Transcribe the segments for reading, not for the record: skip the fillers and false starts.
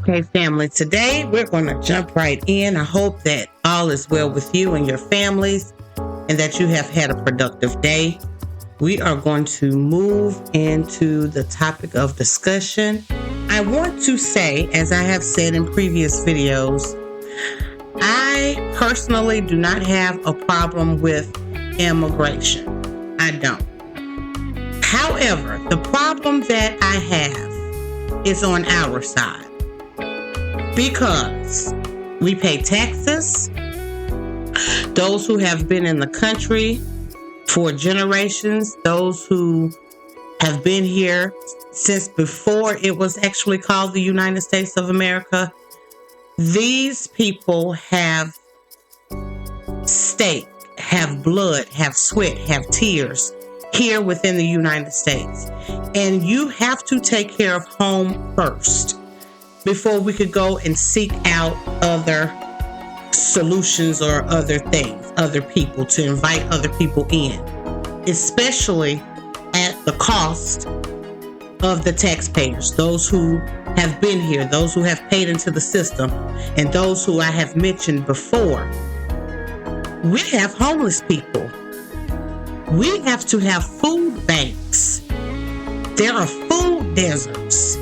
Okay, family, today we're going to jump right in. I hope that all is well with you and your families and that you have had a productive day. We are going to move into the topic of discussion. I want to say, as I have said in previous videos, I personally do not have a problem with immigration. I don't. However, the problem that I have is on our side. Because we pay taxes. Those who have been in the country for generations, those who have been here since before it was actually called the United States of America, these people have stake, have blood, have sweat, have tears here within the United States. And you have to take care of home first before we could go and seek out other solutions or other things, other people, to invite other people in, especially at the cost of the taxpayers, those who have been here, those who have paid into the system, and those who I have mentioned before. We have homeless people. We have to have food banks. There are food deserts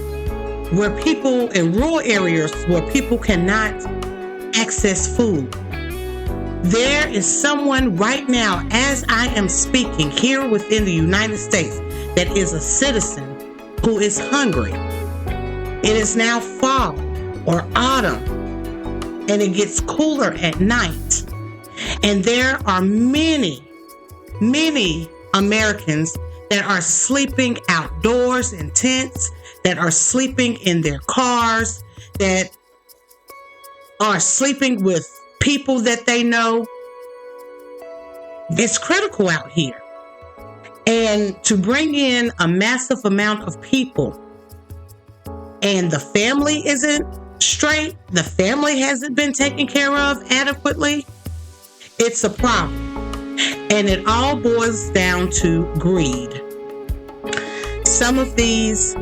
where people in rural areas where people cannot access food. There is someone right now, as I am speaking, here within the United States that is a citizen who is hungry. It is now fall or autumn, and it gets cooler at night. And there are many Americans that are sleeping outdoors in tents, that are sleeping in their cars, that are sleeping with people that they know. It's critical out here. And to bring in a massive amount of people and the family isn't straight, the family hasn't been taken care of adequately, it's a problem. And it all boils down to greed. Some of these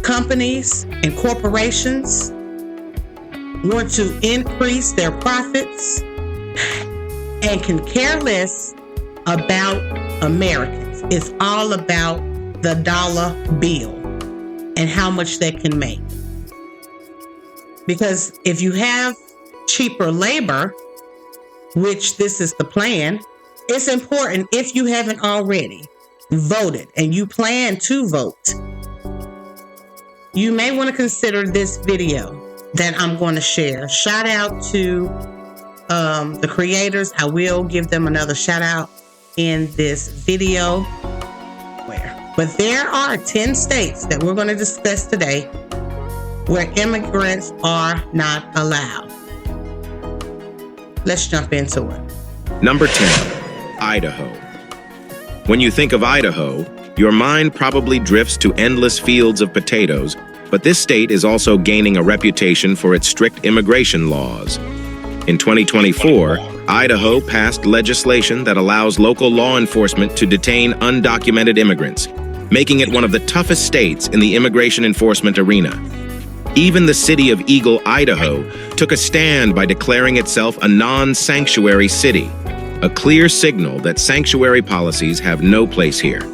companies and corporations want to increase their profits and can care less about Americans. It's all about the dollar bill and how much they can make. Because if you have cheaper labor, which this is the plan, it's important, if you haven't already voted and you plan to vote, you may want to consider this video that I'm going to share. Shout out to the creators. I will give them another shout out in this video. But there are 10 states that we're going to discuss today where immigrants are not allowed. Let's jump into it. Number 10, Idaho. When you think of Idaho, your mind probably drifts to endless fields of potatoes, but this state is also gaining a reputation for its strict immigration laws. In 2024, Idaho passed legislation that allows local law enforcement to detain undocumented immigrants, making it one of the toughest states in the immigration enforcement arena. Even the city of Eagle, Idaho, took a stand by declaring itself a non-sanctuary city, a clear signal that sanctuary policies have no place here.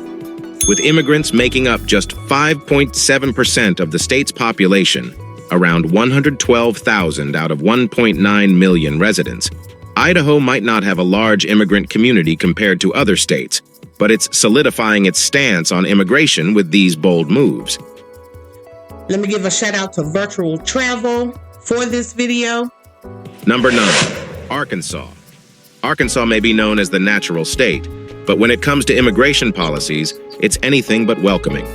With immigrants making up just 5.7% of the state's population, around 112,000 out of 1.9 million residents, Idaho might not have a large immigrant community compared to other states, but it's solidifying its stance on immigration with these bold moves. Let me give a shout out to virtual travel for this video. Number 9, Arkansas. Arkansas may be known as the natural state, but when it comes to immigration policies, it's anything but welcoming.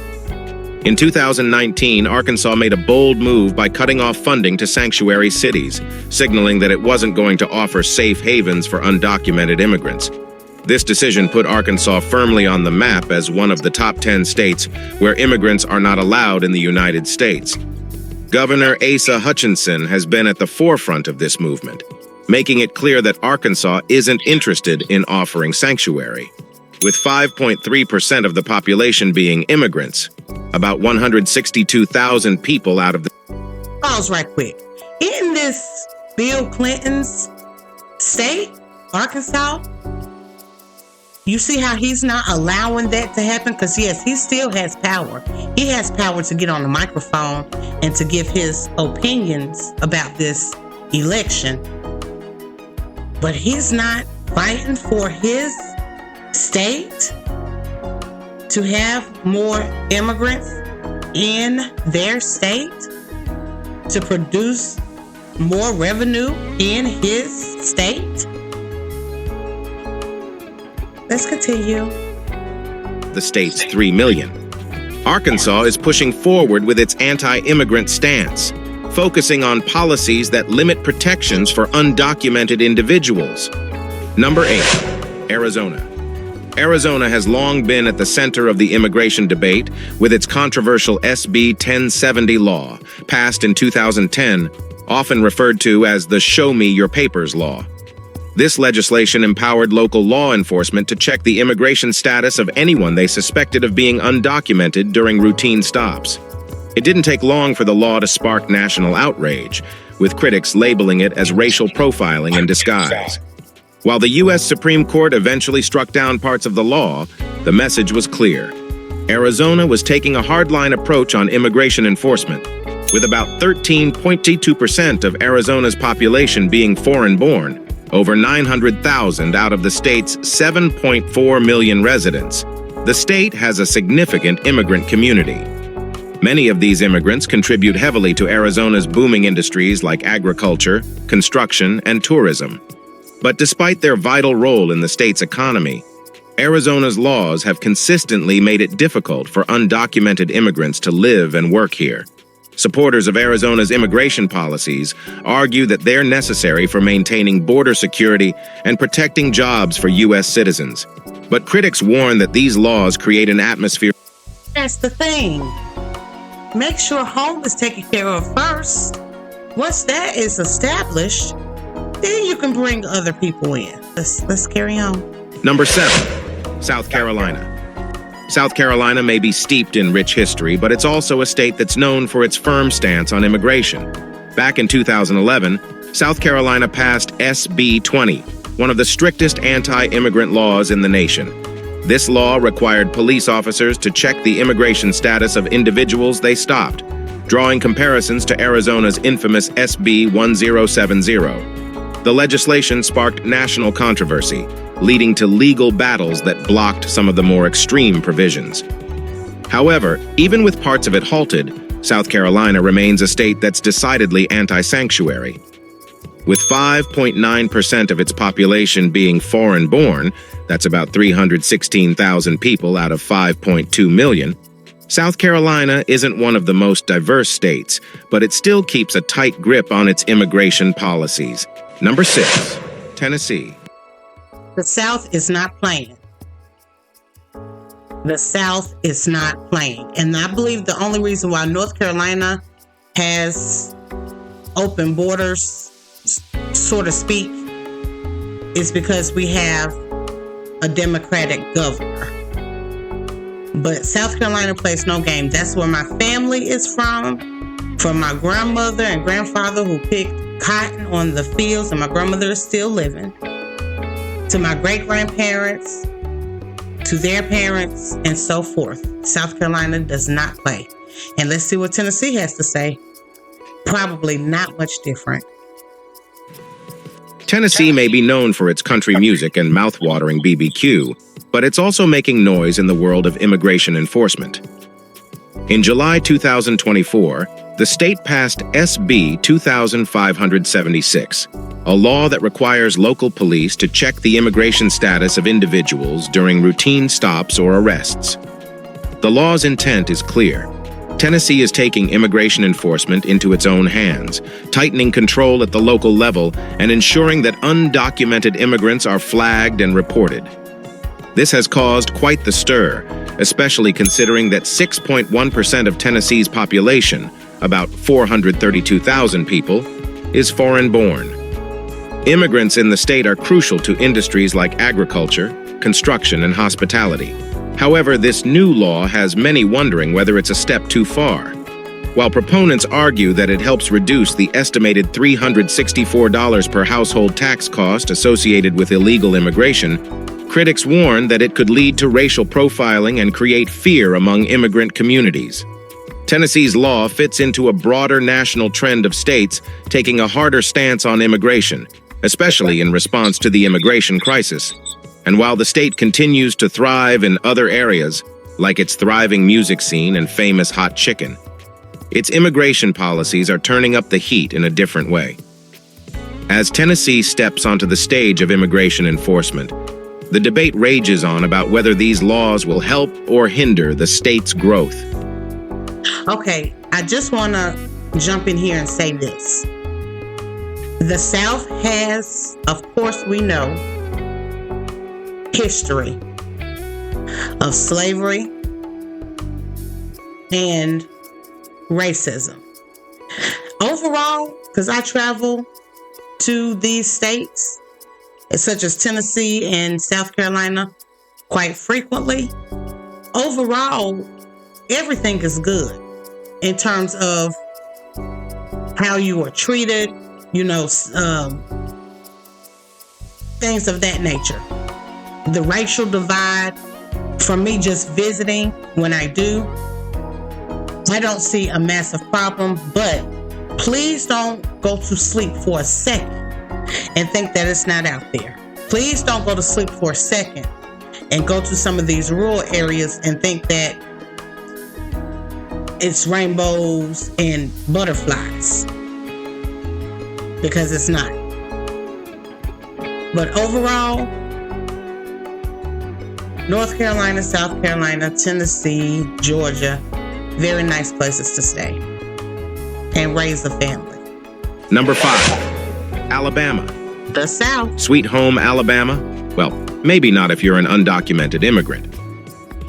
In 2019, Arkansas made a bold move by cutting off funding to sanctuary cities, signaling that it wasn't going to offer safe havens for undocumented immigrants. This decision put Arkansas firmly on the map as one of the top 10 states where immigrants are not allowed in the United States. Governor Asa Hutchinson has been at the forefront of this movement, making it clear that Arkansas isn't interested in offering sanctuary. With 5.3% of the population being immigrants, about 162,000 people out of the Pause right quick. In this Bill Clinton's state, Arkansas, you see how he's not allowing that to happen? Because yes, he still has power. He has power to get on the microphone and to give his opinions about this election. But he's not fighting for his state to have more immigrants in their state, to produce more revenue in his state. Let's continue. The state's 3 million. Arkansas is pushing forward with its anti-immigrant stance, focusing on policies that limit protections for undocumented individuals. Number 8, Arizona. Arizona has long been at the center of the immigration debate with its controversial SB 1070 law, passed in 2010, often referred to as the Show Me Your Papers law. This legislation empowered local law enforcement to check the immigration status of anyone they suspected of being undocumented during routine stops. It didn't take long for the law to spark national outrage, with critics labeling it as racial profiling in disguise. While the U.S. Supreme Court eventually struck down parts of the law, the message was clear. Arizona was taking a hardline approach on immigration enforcement, with about 13.22% of Arizona's population being foreign-born, over 900,000 out of the state's 7.4 million residents. The state has a significant immigrant community. Many of these immigrants contribute heavily to Arizona's booming industries like agriculture, construction, and tourism. But despite their vital role in the state's economy, Arizona's laws have consistently made it difficult for undocumented immigrants to live and work here. Supporters of Arizona's immigration policies argue that they're necessary for maintaining border security and protecting jobs for U.S. citizens. But critics warn that these laws create an atmosphere. That's the thing. Make sure home is taken care of first. Once that is established, then you can bring other people in. Let's carry on. Number 7, South Carolina. South Carolina may be steeped in rich history, but it's also a state that's known for its firm stance on immigration. Back in 2011, South Carolina passed SB 20, one of the strictest anti-immigrant laws in the nation. This law required police officers to check the immigration status of individuals they stopped, drawing comparisons to Arizona's infamous SB 1070. The legislation sparked national controversy, leading to legal battles that blocked some of the more extreme provisions. However, even with parts of it halted, South Carolina remains a state that's decidedly anti-sanctuary. With 5.9% of its population being foreign-born, that's about 316,000 people out of 5.2 million, South Carolina isn't one of the most diverse states, but it still keeps a tight grip on its immigration policies. Number 6, Tennessee. The South is not playing. The South is not playing. And I believe the only reason why North Carolina has open borders, so to speak, is because we have a Democratic governor. But South Carolina plays no game. That's where my family is from my grandmother and grandfather who picked cotton on the fields, and my grandmother is still living, to my great-grandparents, to their parents, and so forth. South Carolina does not play. And let's see what Tennessee has to say. Probably not much different. Tennessee may be known for its country music and mouth-watering BBQ, but it's also making noise in the world of immigration enforcement. In July 2024, the state passed SB 2576, a law that requires local police to check the immigration status of individuals during routine stops or arrests. The law's intent is clear. Tennessee is taking immigration enforcement into its own hands, tightening control at the local level and ensuring that undocumented immigrants are flagged and reported. This has caused quite the stir, especially considering that 6.1% of Tennessee's population, about 432,000 people, is foreign-born. Immigrants in the state are crucial to industries like agriculture, construction, and hospitality. However, this new law has many wondering whether it's a step too far. While proponents argue that it helps reduce the estimated $364 per household tax cost associated with illegal immigration, critics warn that it could lead to racial profiling and create fear among immigrant communities. Tennessee's law fits into a broader national trend of states taking a harder stance on immigration, especially in response to the immigration crisis. And while the state continues to thrive in other areas, like its thriving music scene and famous hot chicken, its immigration policies are turning up the heat in a different way. As Tennessee steps onto the stage of immigration enforcement, the debate rages on about whether these laws will help or hinder the state's growth. Okay, I just want to jump in here and say this. The South has, of course we know, history of slavery and racism. Overall, because I travel to these states, such as Tennessee and South Carolina, quite frequently, overall, everything is good in terms of how you are treated, things of that nature. The racial divide, for me just visiting when I do, I don't see a massive problem, but please don't go to sleep for a second and think that it's not out there. Please don't go to sleep for a second and go to some of these rural areas and think that it's rainbows and butterflies, because it's not. But overall, North Carolina, South Carolina, Tennessee, Georgia, very nice places to stay and raise a family. Number 5, Alabama. The South. Sweet home Alabama? Well, maybe not if you're an undocumented immigrant.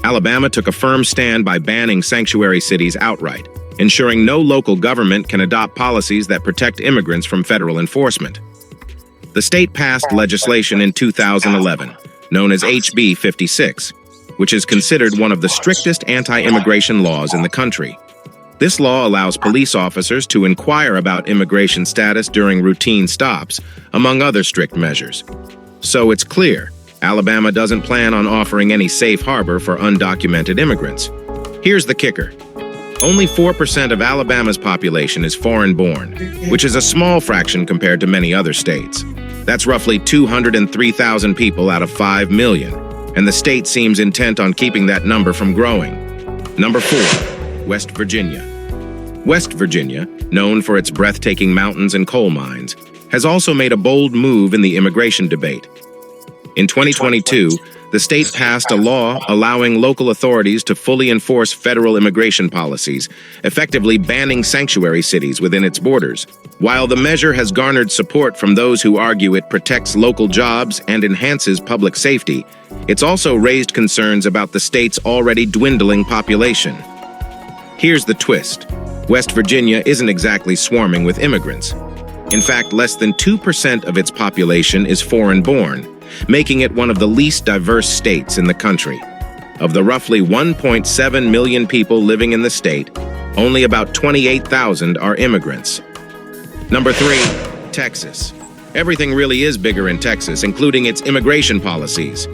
Alabama took a firm stand by banning sanctuary cities outright, ensuring no local government can adopt policies that protect immigrants from federal enforcement. The state passed legislation in 2011, known as HB 56, which is considered one of the strictest anti-immigration laws in the country. This law allows police officers to inquire about immigration status during routine stops, among other strict measures. So it's clear, Alabama doesn't plan on offering any safe harbor for undocumented immigrants. Here's the kicker. Only 4% of Alabama's population is foreign-born, which is a small fraction compared to many other states. That's roughly 203,000 people out of 5 million, and the state seems intent on keeping that number from growing. Number 4, West Virginia. West Virginia, known for its breathtaking mountains and coal mines, has also made a bold move in the immigration debate. In 2022, the state passed a law allowing local authorities to fully enforce federal immigration policies, effectively banning sanctuary cities within its borders. While the measure has garnered support from those who argue it protects local jobs and enhances public safety, it's also raised concerns about the state's already dwindling population. Here's the twist. West Virginia isn't exactly swarming with immigrants. In fact, less than 2% of its population is foreign-born, making it one of the least diverse states in the country. Of the roughly 1.7 million people living in the state, only about 28,000 are immigrants. Number 3, Texas. Everything really is bigger in Texas, including its immigration policies.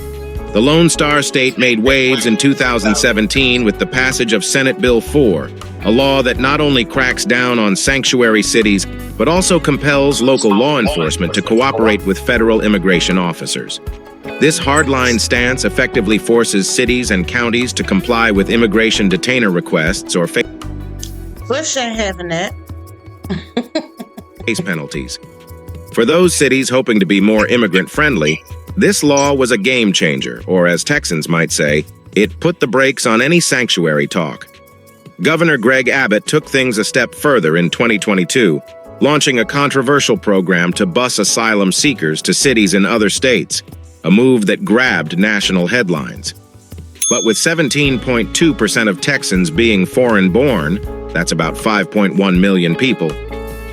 The Lone Star State made waves in 2017 with the passage of Senate Bill 4, a law that not only cracks down on sanctuary cities, but also compels local law enforcement to cooperate with federal immigration officers. This hardline stance effectively forces cities and counties to comply with immigration detainer requests or Bush ain't having that. face penalties. For those cities hoping to be more immigrant-friendly, this law was a game changer, or as Texans might say, it put the brakes on any sanctuary talk. Governor Greg Abbott took things a step further in 2022, launching a controversial program to bus asylum seekers to cities in other states, a move that grabbed national headlines. But with 17.2% of Texans being foreign-born, that's about 5.1 million people,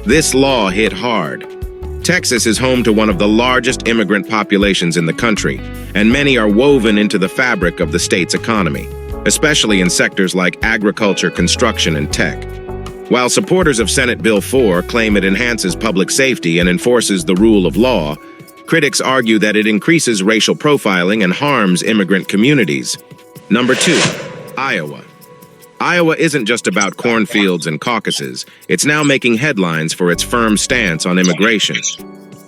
this law hit hard. Texas is home to one of the largest immigrant populations in the country, and many are woven into the fabric of the state's economy, especially in sectors like agriculture, construction, and tech. While supporters of Senate Bill 4 claim it enhances public safety and enforces the rule of law, critics argue that it increases racial profiling and harms immigrant communities. Number 2, Iowa. Iowa isn't just about cornfields and caucuses. It's now making headlines for its firm stance on immigration.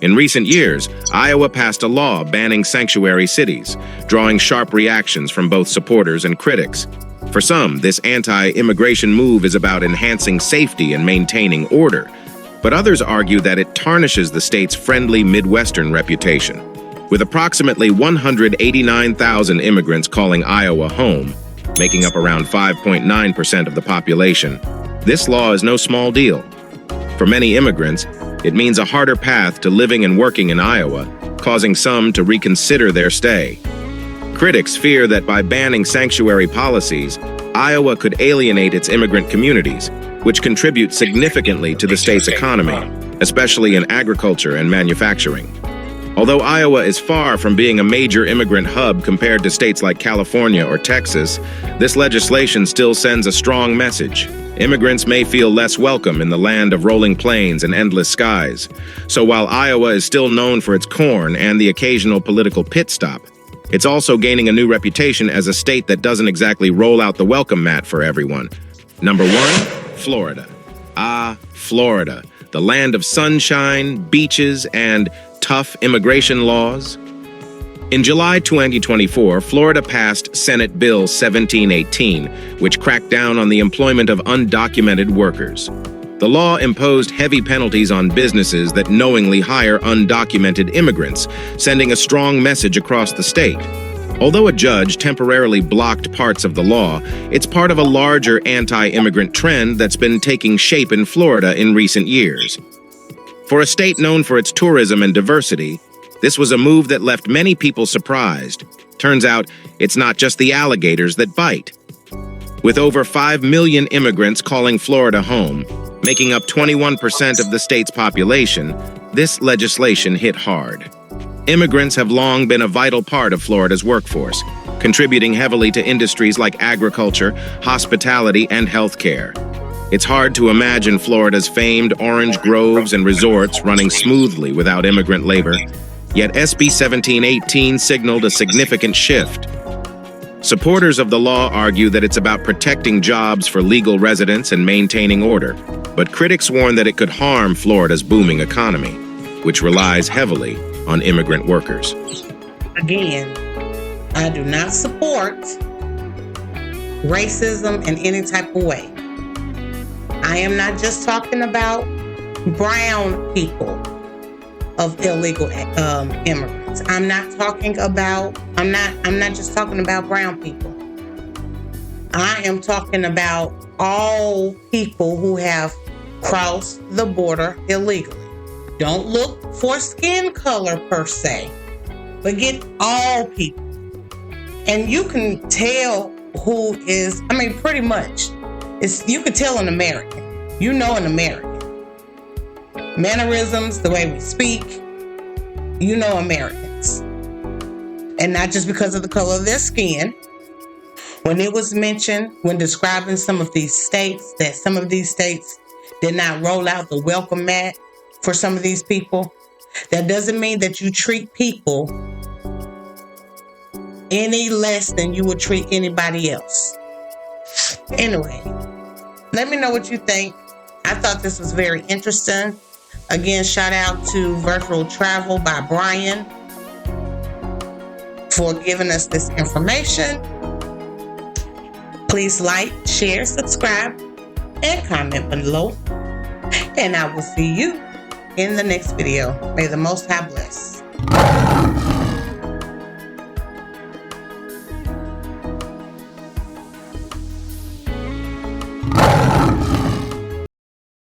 In recent years, Iowa passed a law banning sanctuary cities, drawing sharp reactions from both supporters and critics. For some, this anti-immigration move is about enhancing safety and maintaining order, but others argue that it tarnishes the state's friendly Midwestern reputation. With approximately 189,000 immigrants calling Iowa home, making up around 5.9% of the population, this law is no small deal. For many immigrants, it means a harder path to living and working in Iowa, causing some to reconsider their stay. Critics fear that by banning sanctuary policies, Iowa could alienate its immigrant communities, which contribute significantly to the state's economy, especially in agriculture and manufacturing. Although Iowa is far from being a major immigrant hub compared to states like California or Texas, this legislation still sends a strong message. Immigrants may feel less welcome in the land of rolling plains and endless skies. So while Iowa is still known for its corn and the occasional political pit stop, it's also gaining a new reputation as a state that doesn't exactly roll out the welcome mat for everyone. Number 1, Florida. Florida, the land of sunshine, beaches, and tough immigration laws. In July 2024, Florida passed Senate Bill 1718, which cracked down on the employment of undocumented workers. The law imposed heavy penalties on businesses that knowingly hire undocumented immigrants, sending a strong message across the state. Although a judge temporarily blocked parts of the law, it's part of a larger anti-immigrant trend that's been taking shape in Florida in recent years. For a state known for its tourism and diversity, this was a move that left many people surprised. Turns out, it's not just the alligators that bite. With over 5 million immigrants calling Florida home, making up 21% of the state's population, this legislation hit hard. Immigrants have long been a vital part of Florida's workforce, contributing heavily to industries like agriculture, hospitality, and healthcare. It's hard to imagine Florida's famed orange groves and resorts running smoothly without immigrant labor, yet SB 1718 signaled a significant shift. Supporters of the law argue that it's about protecting jobs for legal residents and maintaining order, but critics warn that it could harm Florida's booming economy, which relies heavily on immigrant workers. Again, I do not support racism in any type of way. I am not just talking about brown people of illegal immigrants. I'm not just talking about brown people. I am talking about all people who have crossed the border illegally. Don't look for skin color per se, but get all people. And you can tell who is, pretty much, you can tell an American. You know an American. Mannerisms, the way we speak, you know Americans. And not just because of the color of their skin. When it was mentioned, when describing some of these states, that some of these states did not roll out the welcome mat for some of these people, that doesn't mean that you treat people any less than you would treat anybody else. Anyway, let me know what you think. I thought this was very interesting. Again, shout out to Virtual Travel by Brian for giving us this information. Please like, share, subscribe, and comment below. And I will see you in the next video. May the Most High bless.